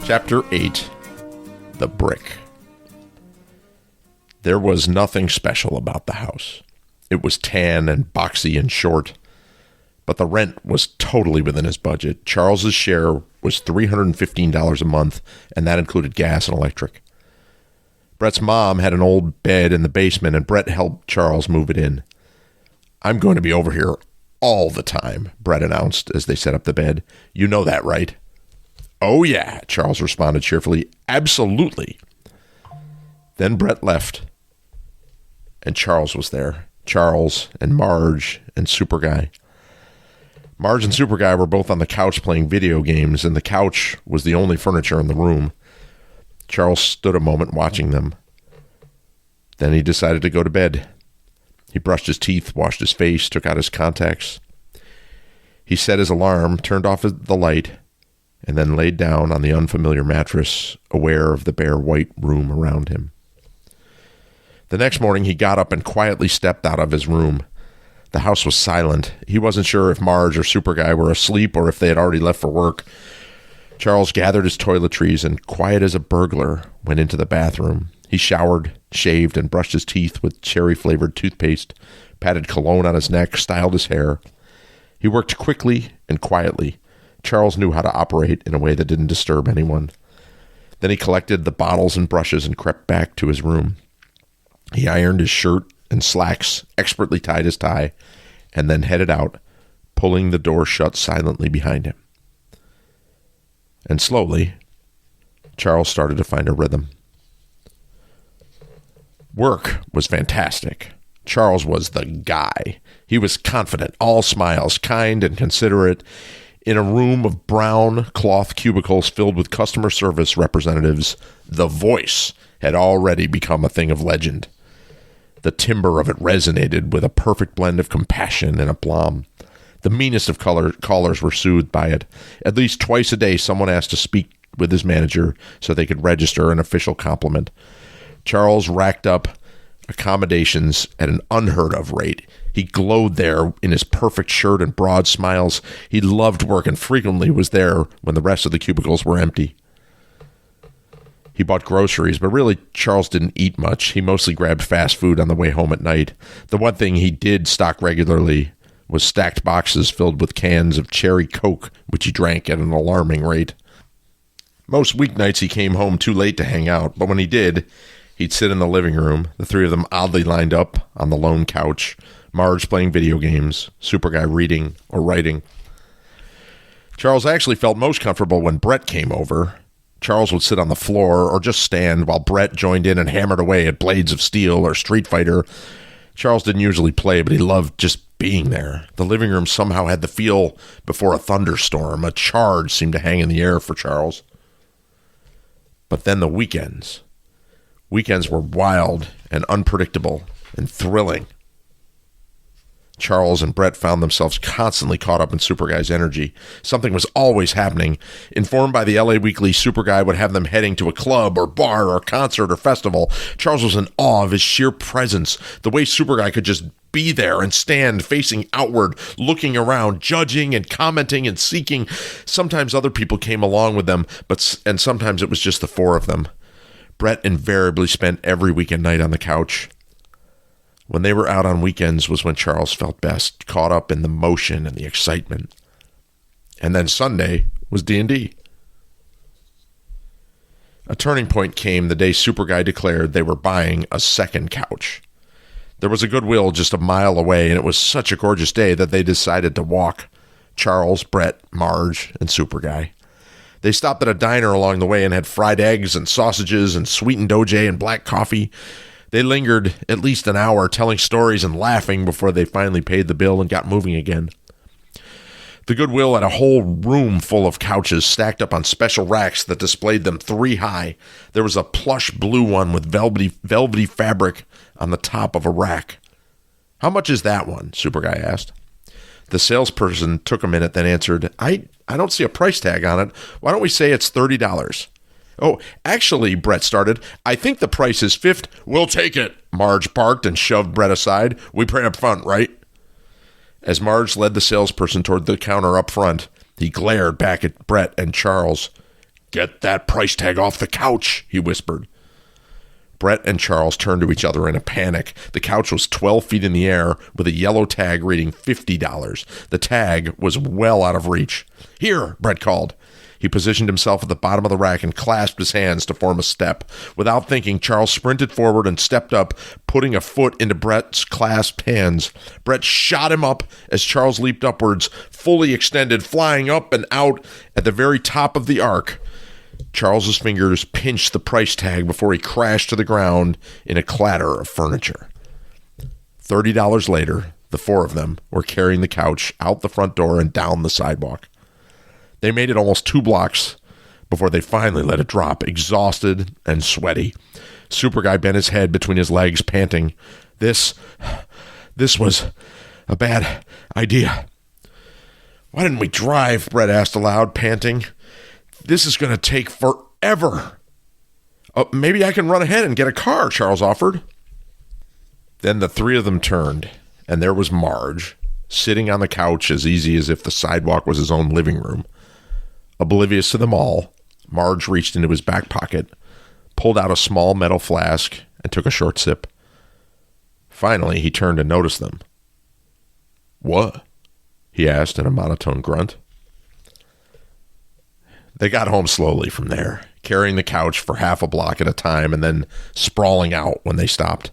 Chapter 8. The Brick. There was nothing special about the house. It was tan and boxy and short, but the rent was totally within his budget. Charles's share was $315 a month, and that included gas and electric. Brett's mom had an old bed in the basement, and Brett helped Charles move it in. "I'm going to be over here all the time," Brett announced as they set up the bed. "You know that, right?" "Oh, yeah," Charles responded cheerfully. "Absolutely." Then Brett left, and Charles was there. Charles and Marge and Super Guy. Marge and Super Guy were both on the couch playing video games, and the couch was the only furniture in the room. Charles stood a moment watching them. Then he decided to go to bed. He brushed his teeth, washed his face, took out his contacts. He set his alarm, turned off the light, and then laid down on the unfamiliar mattress, aware of the bare white room around him. The next morning, he got up and quietly stepped out of his room. The house was silent. He wasn't sure if Marge or Super Guy were asleep or if they had already left for work. Charles gathered his toiletries and, quiet as a burglar, went into the bathroom. He showered, shaved, and brushed his teeth with cherry-flavored toothpaste, patted cologne on his neck, styled his hair. He worked quickly and quietly. Charles knew how to operate in a way that didn't disturb anyone. Then he collected the bottles and brushes and crept back to his room. He ironed his shirt and slacks, expertly tied his tie, and then headed out, pulling the door shut silently behind him. And slowly, Charles started to find a rhythm. Work was fantastic. Charles was the guy. He was confident, all smiles, kind and considerate. In a room of brown cloth cubicles filled with customer service representatives, the voice had already become a thing of legend. The timbre of it resonated with a perfect blend of compassion and aplomb. The meanest of callers were soothed by it. At least twice a day, someone asked to speak with his manager so they could register an official compliment. Charles racked up accommodations at an unheard-of rate. He glowed there in his perfect shirt and broad smiles. He loved work and frequently was there when the rest of the cubicles were empty. He bought groceries, but really Charles didn't eat much. He mostly grabbed fast food on the way home at night. The one thing he did stock regularly was stacked boxes filled with cans of cherry Coke, which he drank at an alarming rate. Most weeknights he came home too late to hang out, but when he did, he'd sit in the living room, the three of them oddly lined up on the lone couch, Marge playing video games, Super Guy reading or writing. Charles actually felt most comfortable when Brett came over. Charles would sit on the floor or just stand while Brett joined in and hammered away at Blades of Steel or Street Fighter. Charles didn't usually play, but he loved just being there. The living room somehow had the feel before a thunderstorm. A charge seemed to hang in the air for Charles. But then the weekends. Weekends were wild and unpredictable and thrilling. Charles and Brett found themselves constantly caught up in Super Guy's energy. Something was always happening. Informed by the LA Weekly, Super Guy would have them heading to a club or bar or concert or festival. Charles was in awe of his sheer presence, the way Super Guy could just be there and stand facing outward, looking around, judging and commenting and seeking. Sometimes other people came along with them, and sometimes it was just the four of them. Brett invariably spent every weekend night on the couch. When they were out on weekends was when Charles felt best, caught up in the motion and the excitement. And then Sunday was D&D. A turning point came the day Super Guy declared they were buying a second couch. There was a Goodwill just a mile away, and it was such a gorgeous day that they decided to walk. Charles, Brett, Marge, and Super Guy. They stopped at a diner along the way and had fried eggs and sausages and sweetened OJ and black coffee. They lingered at least an hour telling stories and laughing before they finally paid the bill and got moving again. The Goodwill had a whole room full of couches stacked up on special racks that displayed them 3 high. There was a plush blue one with velvety fabric on the top of a rack. "How much is that one?" Super Guy asked. The salesperson took a minute, then answered, I don't see a price tag on it. Why don't we say it's $30? "Oh, actually," Brett started, "I think the price is $50. "We'll take it," Marge barked and shoved Brett aside. "We pay up front, right?" As Marge led the salesperson toward the counter up front, he glared back at Brett and Charles. "Get that price tag off the couch," he whispered. Brett and Charles turned to each other in a panic. The couch was 12 feet in the air with a yellow tag reading $50. The tag was well out of reach. "Here," Brett called. He positioned himself at the bottom of the rack and clasped his hands to form a step. Without thinking, Charles sprinted forward and stepped up, putting a foot into Brett's clasped hands. Brett shot him up as Charles leaped upwards, fully extended, flying up and out at the very top of the arc. Charles's fingers pinched the price tag before he crashed to the ground in a clatter of furniture. $30 later, the four of them were carrying the couch out the front door and down the sidewalk. They made it almost 2 blocks before they finally let it drop, exhausted and sweaty. Super Guy bent his head between his legs, panting. This was a bad idea. "Why didn't we drive?" Brett asked aloud, panting. "This is going to take forever." "Maybe I can run ahead and get a car," Charles offered. Then the three of them turned, and there was Marge, sitting on the couch as easy as if the sidewalk was his own living room. Oblivious to them all, Marge reached into his back pocket, pulled out a small metal flask, and took a short sip. Finally, he turned and noticed them. "What?" he asked in a monotone grunt. They got home slowly from there, carrying the couch for half a block at a time and then sprawling out when they stopped.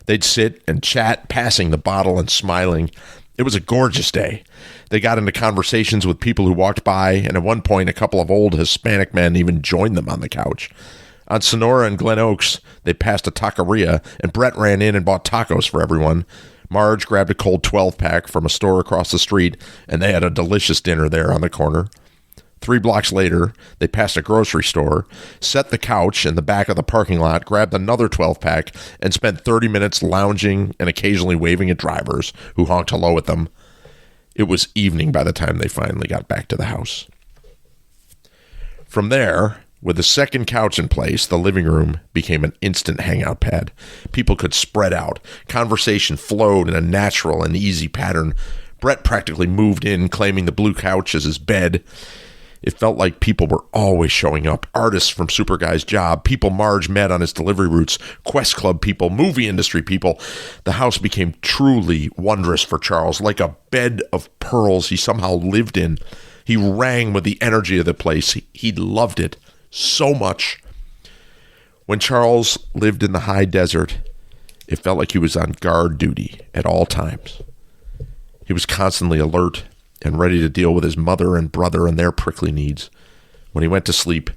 They'd sit and chat, passing the bottle and smiling. It was a gorgeous day. They got into conversations with people who walked by, and at one point, a couple of old Hispanic men even joined them on the couch. On Sonora and Glen Oaks, they passed a taqueria, and Brett ran in and bought tacos for everyone. Marge grabbed a cold 12-pack from a store across the street, and they had a delicious dinner there on the corner. 3 blocks later, they passed a grocery store, set the couch in the back of the parking lot, grabbed another 12-pack, and spent 30 minutes lounging and occasionally waving at drivers who honked hello at them. It was evening by the time they finally got back to the house. From there, with the second couch in place, the living room became an instant hangout pad. People could spread out. Conversation flowed in a natural and easy pattern. Brett practically moved in, claiming the blue couch as his bed. It felt like people were always showing up. Artists from Super Guy's job, people Marge met on his delivery routes, Quest Club people, movie industry people. The house became truly wondrous for Charles, like a bed of pearls he somehow lived in. He rang with the energy of the place. He loved it so much. When Charles lived in the high desert, it felt like he was on guard duty at all times. He was constantly alert and ready to deal with his mother and brother and their prickly needs. When he went to sleep,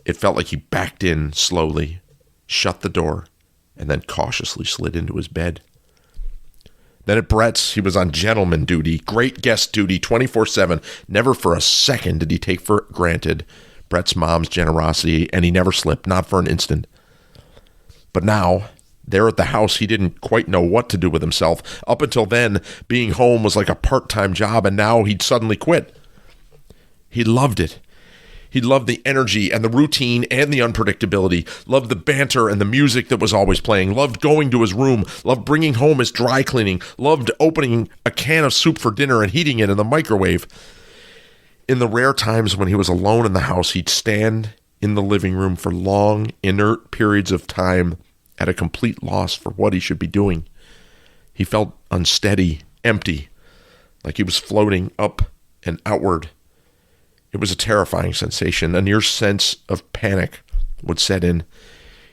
it felt like he backed in slowly, shut the door, and then cautiously slid into his bed. Then at Brett's, he was on gentleman duty, great guest duty, 24/7. Never for a second did he take for granted Brett's mom's generosity, and he never slipped, not for an instant. But now, there at the house, he didn't quite know what to do with himself. Up until then, being home was like a part-time job, and now he'd suddenly quit. He loved it. He loved the energy and the routine and the unpredictability, loved the banter and the music that was always playing, loved going to his room, loved bringing home his dry cleaning, loved opening a can of soup for dinner and heating it in the microwave. In the rare times when he was alone in the house, he'd stand in the living room for long, inert periods of time, at a complete loss for what he should be doing. He felt unsteady, empty, like he was floating up and outward. It was a terrifying sensation. A near sense of panic would set in.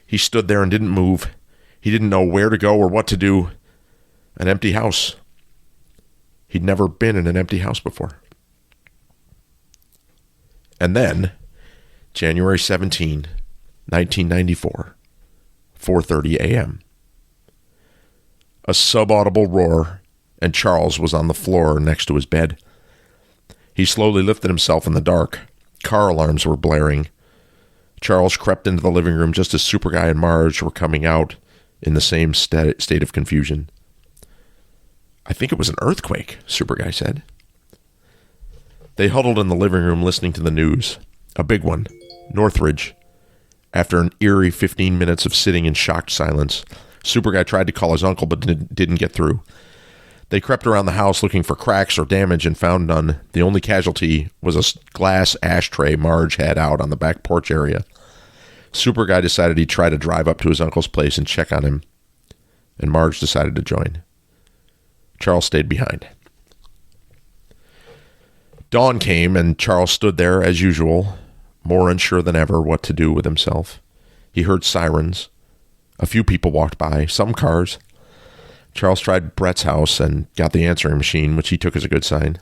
He stood there and didn't move. He didn't know where to go or what to do. An empty house. He'd never been in an empty house before. And then, January 17, 1994, 4:30 a.m. A subaudible roar, and Charles was on the floor next to his bed. He slowly lifted himself in the dark. Car alarms were blaring. Charles crept into the living room just as Super Guy and Marge were coming out in the same state of confusion. "I think it was an earthquake," Super Guy said. They huddled in the living room listening to the news. A big one. Northridge. After an eerie 15 minutes of sitting in shocked silence, Super Guy tried to call his uncle but didn't get through. They crept around the house looking for cracks or damage and found none. The only casualty was a glass ashtray Marge had out on the back porch area. Super Guy decided he'd try to drive up to his uncle's place and check on him, and Marge decided to join. Charles stayed behind. Dawn came, and Charles stood there as usual, more unsure than ever what to do with himself. He heard sirens. A few people walked by, some cars. Charles tried Brett's house and got the answering machine, which he took as a good sign.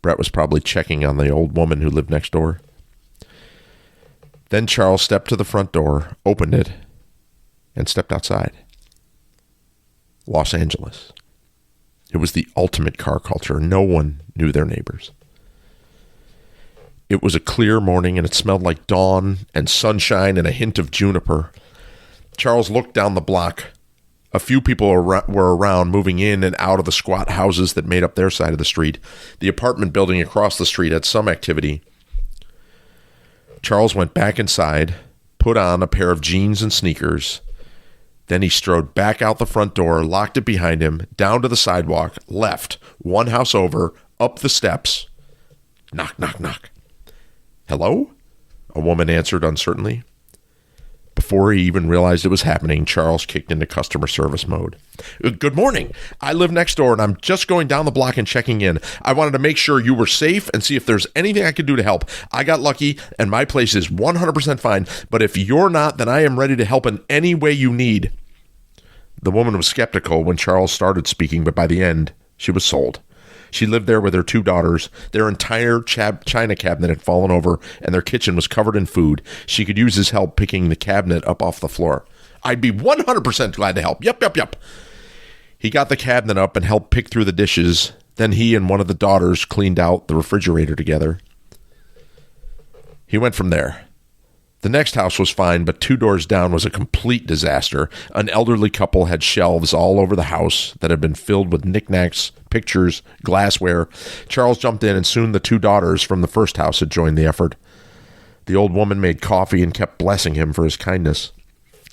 Brett was probably checking on the old woman who lived next door. Then Charles stepped to the front door, opened it, and stepped outside. Los Angeles. It was the ultimate car culture. No one knew their neighbors. It was a clear morning, and it smelled like dawn and sunshine and a hint of juniper. Charles looked down the block. A few people were around, moving in and out of the squat houses that made up their side of the street. The apartment building across the street had some activity. Charles went back inside, put on a pair of jeans and sneakers. Then he strode back out the front door, locked it behind him, down to the sidewalk, left, one house over, up the steps. Knock, knock, knock. "Hello?" a woman answered uncertainly. Before he even realized it was happening, Charles kicked into customer service mode. "Good morning. I live next door, and I'm just going down the block and checking in. I wanted to make sure you were safe and see if there's anything I could do to help. I got lucky, and my place is 100% fine, but if you're not, then I am ready to help in any way you need." The woman was skeptical when Charles started speaking, but by the end, she was sold. She lived there with her 2 daughters. Their entire china cabinet had fallen over, and their kitchen was covered in food. She could use his help picking the cabinet up off the floor. "I'd be 100% glad to help. Yep. He got the cabinet up and helped pick through the dishes. Then he and one of the daughters cleaned out the refrigerator together. He went from there. The next house was fine, but 2 doors down was a complete disaster. An elderly couple had shelves all over the house that had been filled with knickknacks, pictures, glassware. Charles jumped in, and soon the 2 daughters from the first house had joined the effort. The old woman made coffee and kept blessing him for his kindness.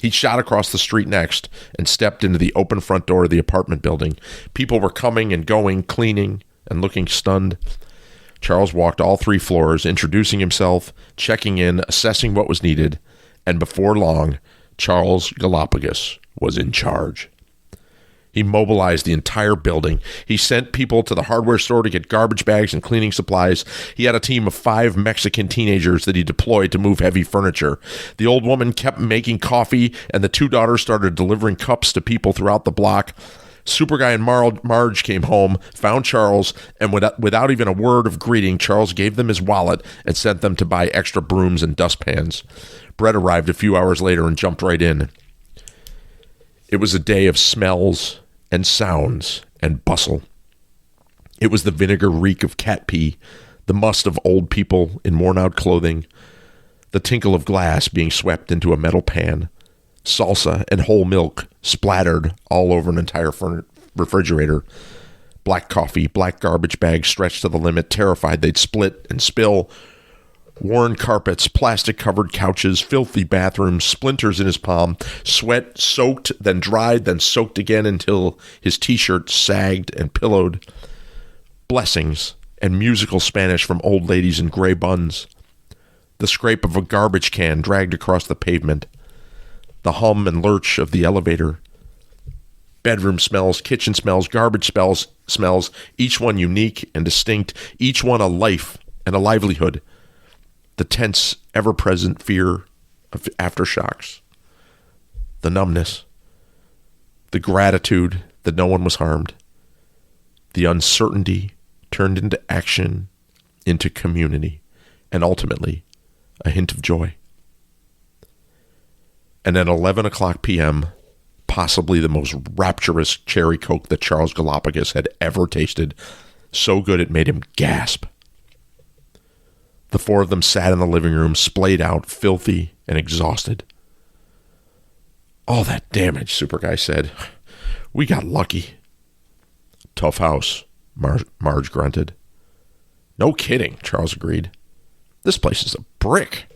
He shot across the street next and stepped into the open front door of the apartment building. People were coming and going, cleaning and looking stunned. Charles walked all 3 floors, introducing himself, checking in, assessing what was needed, and before long, Charles Galapagos was in charge. He mobilized the entire building. He sent people to the hardware store to get garbage bags and cleaning supplies. He had a team of 5 Mexican teenagers that he deployed to move heavy furniture. The old woman kept making coffee, and the 2 daughters started delivering cups to people throughout the block. Super Guy and Marge came home, found Charles, and without even a word of greeting, Charles gave them his wallet and sent them to buy extra brooms and dustpans. Brett arrived a few hours later and jumped right in. It was a day of smells and sounds and bustle. It was the vinegar reek of cat pee, the must of old people in worn-out clothing, the tinkle of glass being swept into a metal pan, salsa and whole milk splattered all over an entire refrigerator, black coffee, black garbage bags stretched to the limit, terrified they'd split and spill, worn carpets, plastic-covered couches, filthy bathrooms, splinters in his palm, sweat soaked, then dried, then soaked again until his t-shirt sagged and pillowed, blessings and musical Spanish from old ladies in gray buns, the scrape of a garbage can dragged across the pavement, the hum and lurch of the elevator, bedroom smells, kitchen smells, garbage smells, each one unique and distinct, each one a life and a livelihood, the tense, ever-present fear of aftershocks, the numbness, the gratitude that no one was harmed, the uncertainty turned into action, into community, and ultimately a hint of joy. And at 11 o'clock p.m., possibly the most rapturous cherry Coke that Charles Galapagos had ever tasted, so good it made him gasp. The 4 of them sat in the living room, splayed out, filthy and exhausted. "All that damage," Super Guy said. "We got lucky." "Tough house," Marge grunted. "No kidding," Charles agreed. "This place is a brick."